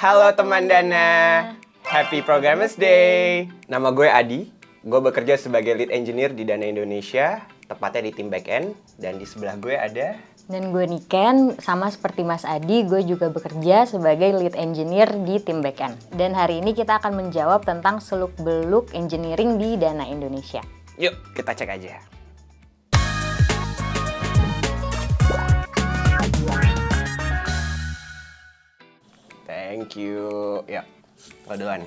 Halo teman Dana, Happy Programmers Day. Nama gue Adi, gue bekerja sebagai Lead Engineer di Dana Indonesia, tepatnya di tim backend. Dan di sebelah gue ada... Dan gue Niken, sama seperti Mas Adi, gue juga bekerja sebagai Lead Engineer di tim backend. Dan hari ini kita akan menjawab tentang seluk-beluk engineering di Dana Indonesia. Yuk, kita cek aja. Thank you. Ya, lo duluan.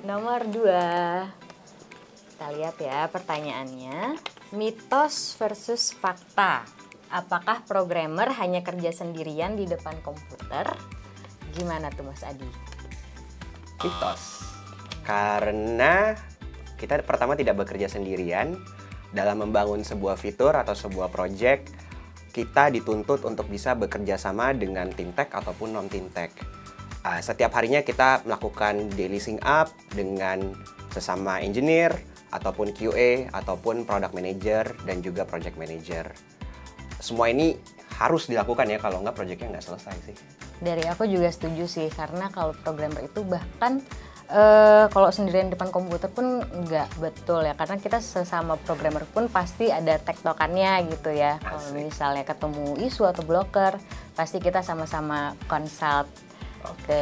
Nomor 2. Kita lihat ya pertanyaannya. Mitos versus fakta. Apakah programmer hanya kerja sendirian di depan komputer? Gimana tuh Mas Adi? Mitos. Karena kita pertama tidak bekerja sendirian dalam membangun sebuah fitur atau sebuah project. Kita dituntut untuk bisa bekerja sama dengan tim tech ataupun non-tim tech. Setiap harinya kita melakukan daily sync up dengan sesama engineer, ataupun QA, ataupun product manager, dan juga project manager. Semua ini harus dilakukan ya, kalau nggak projectnya nggak selesai sih. Dari aku juga setuju sih, karena kalau programmer itu bahkan kalau sendirian depan komputer pun nggak betul ya, karena kita sesama programmer pun pasti ada tektokannya gitu ya. Kalau misalnya ketemu isu atau blocker, pasti kita sama-sama consult ke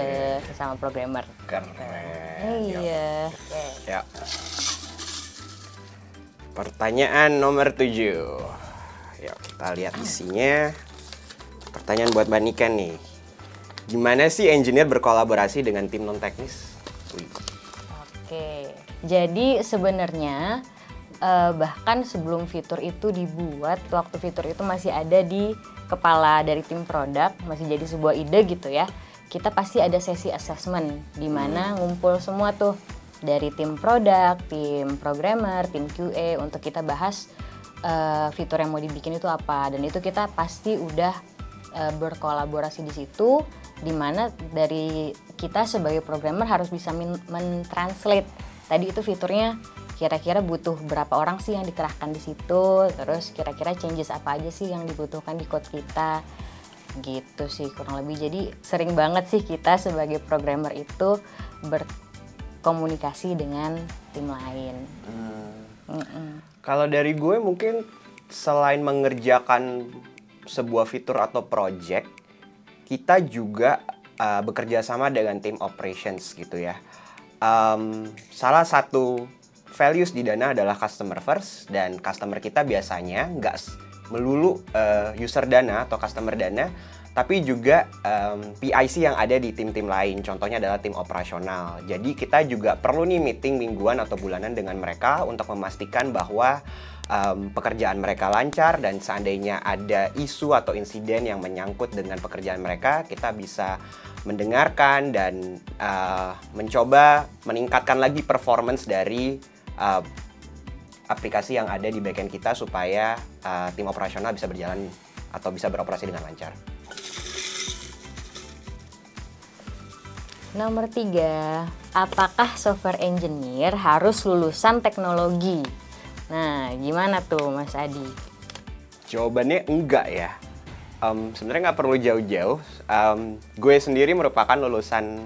sesama programmer. Keren. Iya. Ya. Pertanyaan nomor 7. Yuk kita lihat isinya. Pertanyaan buat Mbak Niken nih. Gimana sih engineer berkolaborasi dengan tim non-teknis? Oke, jadi sebenarnya bahkan sebelum fitur itu dibuat, waktu fitur itu masih ada di kepala dari tim produk, masih jadi sebuah ide gitu ya. Kita pasti ada sesi assessment di mana ngumpul semua tuh dari tim produk, tim programmer, tim QA untuk kita bahas fitur yang mau dibikin itu apa, dan itu kita pasti udah berkolaborasi di situ, di mana dari kita sebagai programmer harus bisa men-translate tadi itu fiturnya kira-kira butuh berapa orang sih yang dikerahkan di situ, terus kira-kira changes apa aja sih yang dibutuhkan di code kita, gitu sih kurang lebih. Jadi sering banget sih kita sebagai programmer itu berkomunikasi dengan tim lain. Kalau dari gue mungkin selain mengerjakan sebuah fitur atau project, kita juga bekerja sama dengan tim operations gitu ya. Salah satu values di Dana adalah customer first, dan customer kita biasanya nggak melulu user Dana atau customer Dana, tapi juga PIC yang ada di tim-tim lain. Contohnya adalah tim operasional. Jadi kita juga perlu nih meeting mingguan atau bulanan dengan mereka untuk memastikan bahwa pekerjaan mereka lancar, dan seandainya ada isu atau insiden yang menyangkut dengan pekerjaan mereka, kita bisa mendengarkan dan mencoba meningkatkan lagi performance dari aplikasi yang ada di backend kita supaya tim operasional bisa berjalan atau bisa beroperasi dengan lancar. Nomor 3, apakah software engineer harus lulusan teknologi? Nah, gimana tuh Mas Adi? Jawabannya enggak ya. Sebenarnya nggak perlu jauh-jauh. Gue sendiri merupakan lulusan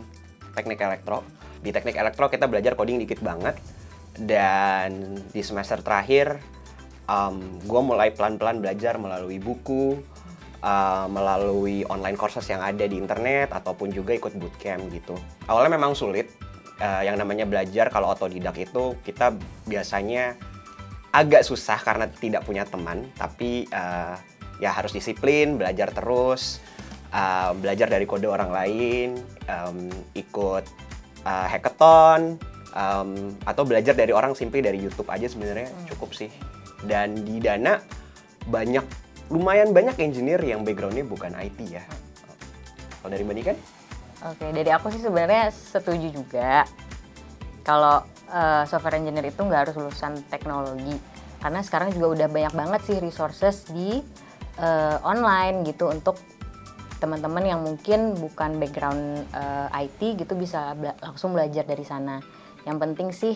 teknik elektro. Di teknik elektro kita belajar coding dikit banget. Dan di semester terakhir, gue mulai pelan-pelan belajar melalui buku, melalui online courses yang ada di internet, ataupun juga ikut bootcamp gitu. Awalnya memang sulit. Yang namanya belajar kalau otodidak itu kita biasanya agak susah karena tidak punya teman, tapi ya harus disiplin, belajar terus, belajar dari kode orang lain, ikut hackathon, atau belajar dari orang simply dari YouTube aja sebenarnya cukup sih. Dan di Dana lumayan banyak engineer yang backgroundnya bukan IT ya. Kalau dari Mbak Niken? Oke, dari aku sih sebenarnya setuju juga. Kalau software engineer itu nggak harus lulusan teknologi, karena sekarang juga udah banyak banget sih resources di online gitu untuk teman-teman yang mungkin bukan background IT gitu, bisa langsung belajar dari sana. Yang penting sih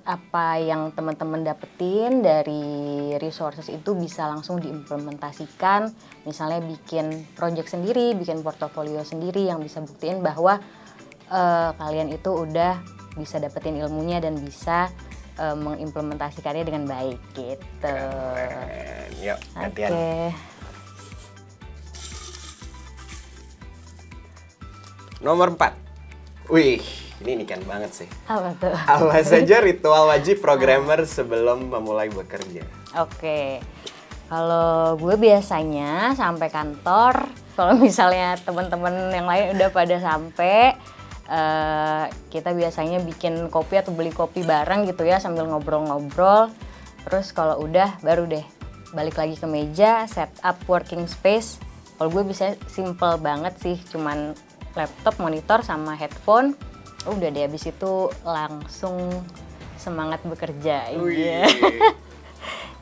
apa yang teman-teman dapetin dari resources itu bisa langsung diimplementasikan, misalnya bikin project sendiri, bikin portofolio sendiri yang bisa buktiin bahwa kalian itu udah bisa dapetin ilmunya dan bisa mengimplementasikannya dengan baik gitu. Yuk, gantian. Oke. Nomor 4. Wih, ini kan banget sih. Apa tuh? Apa saja ritual wajib programmer sebelum memulai bekerja? Oke. Kalau gue biasanya sampai kantor, kalau misalnya teman-teman yang lain udah pada sampai, kita biasanya bikin kopi atau beli kopi bareng gitu ya sambil ngobrol-ngobrol. Terus kalau udah baru deh balik lagi ke meja, set up working space. Kalau gue bisa simple banget sih, cuman laptop, monitor, sama headphone. Udah deh, habis itu langsung semangat bekerja. Iya.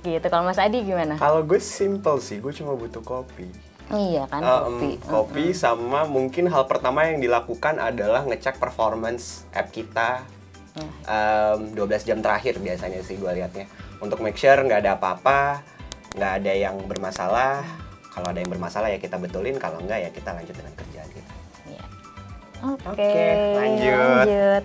Gitu. Kalau Mas Adi gimana? Kalau gue simple sih, gue cuma butuh kopi. Iya kan, kopi. Kopi sama mungkin hal pertama yang dilakukan adalah ngecek performance app kita 12 jam terakhir biasanya sih gue liatnya. Untuk make sure nggak ada apa-apa, nggak ada yang bermasalah. Kalau ada yang bermasalah ya kita betulin, kalau enggak ya kita lanjut dengan kerjaan kita. Iya. Oke, lanjut.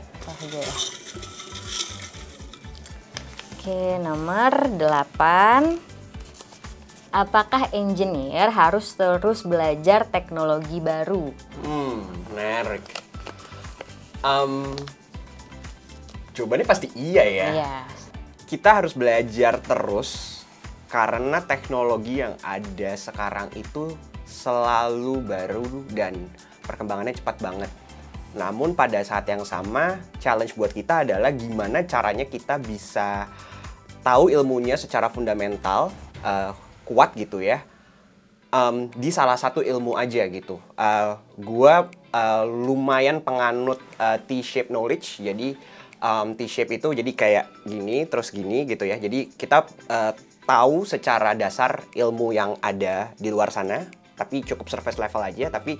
Oke, nomor 8. Apakah engineer harus terus belajar teknologi baru? Menarik. Jawabannya pasti iya ya. Iya. Kita harus belajar terus karena teknologi yang ada sekarang itu selalu baru dan perkembangannya cepat banget. Namun pada saat yang sama, challenge buat kita adalah gimana caranya kita bisa tahu ilmunya secara fundamental, kuat gitu ya, di salah satu ilmu aja gitu. Gua lumayan penganut T-shape knowledge, jadi T-shape itu jadi kayak gini, terus gini gitu ya. Jadi kita tahu secara dasar ilmu yang ada di luar sana, tapi cukup surface level aja, tapi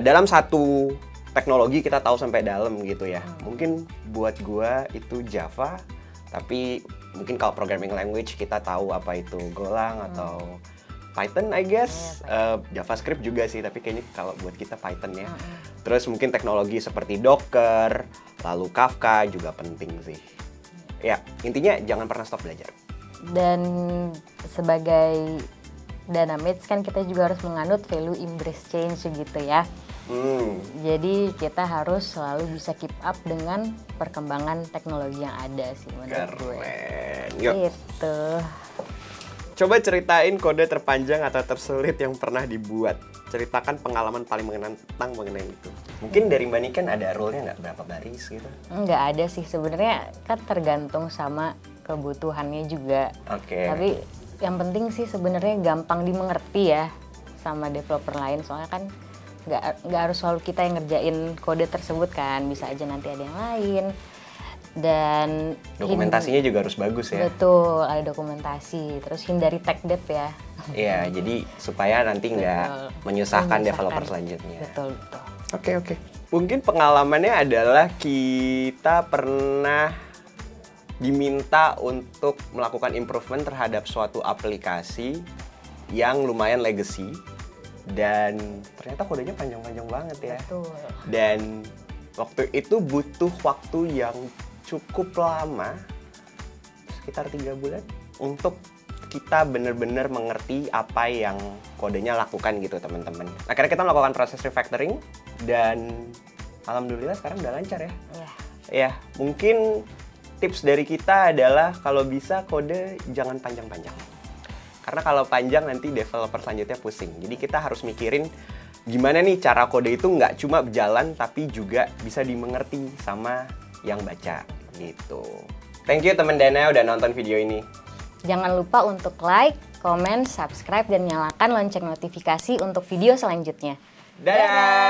dalam satu teknologi kita tahu sampai dalam gitu ya. Mungkin buat gua itu Java, tapi mungkin kalau programming language kita tahu apa itu Golang atau Python I guess. JavaScript juga sih, tapi kayaknya kalau buat kita Python ya. Terus mungkin teknologi seperti Docker, lalu Kafka juga penting sih. Ya, intinya jangan pernah stop belajar. Dan sebagai Dynamics kan kita juga harus menganut value embrace change gitu ya. Jadi kita harus selalu bisa keep up dengan perkembangan teknologi yang ada sih menurut gue. Yuk. Gitu. Coba ceritain kode terpanjang atau tersulit yang pernah dibuat. Ceritakan pengalaman paling menantang mengenai itu. Mungkin dari Mbak Niken ada rule-nya nggak, berapa baris gitu? Nggak ada sih, sebenarnya kan tergantung sama kebutuhannya juga. Oke. Tapi yang penting sih sebenarnya gampang dimengerti ya sama developer lain, soalnya kan nggak harus selalu kita yang ngerjain kode tersebut kan, bisa aja nanti ada yang lain. Dan dokumentasinya juga harus bagus ya. Betul, ada dokumentasi. Terus hindari tech debt ya. Iya, jadi supaya nanti nggak menyusahkan developer selanjutnya. Betul. Oke. Mungkin pengalamannya adalah kita pernah diminta untuk melakukan improvement terhadap suatu aplikasi yang lumayan legacy. Dan ternyata kodenya panjang-panjang banget ya. Betul. Dan waktu itu butuh waktu yang cukup lama, sekitar 3 bulan, untuk kita benar-benar mengerti apa yang kodenya lakukan gitu teman-teman. Akhirnya kita melakukan proses refactoring dan alhamdulillah sekarang udah lancar ya. Ya, mungkin tips dari kita adalah kalau bisa kode jangan panjang-panjang. Karena kalau panjang nanti developer selanjutnya pusing. Jadi kita harus mikirin gimana nih cara kode itu nggak cuma berjalan tapi juga bisa dimengerti sama yang baca gitu. Thank you teman Dana udah nonton video ini. Jangan lupa untuk like, comment, subscribe, dan nyalakan lonceng notifikasi untuk video selanjutnya. Dadah!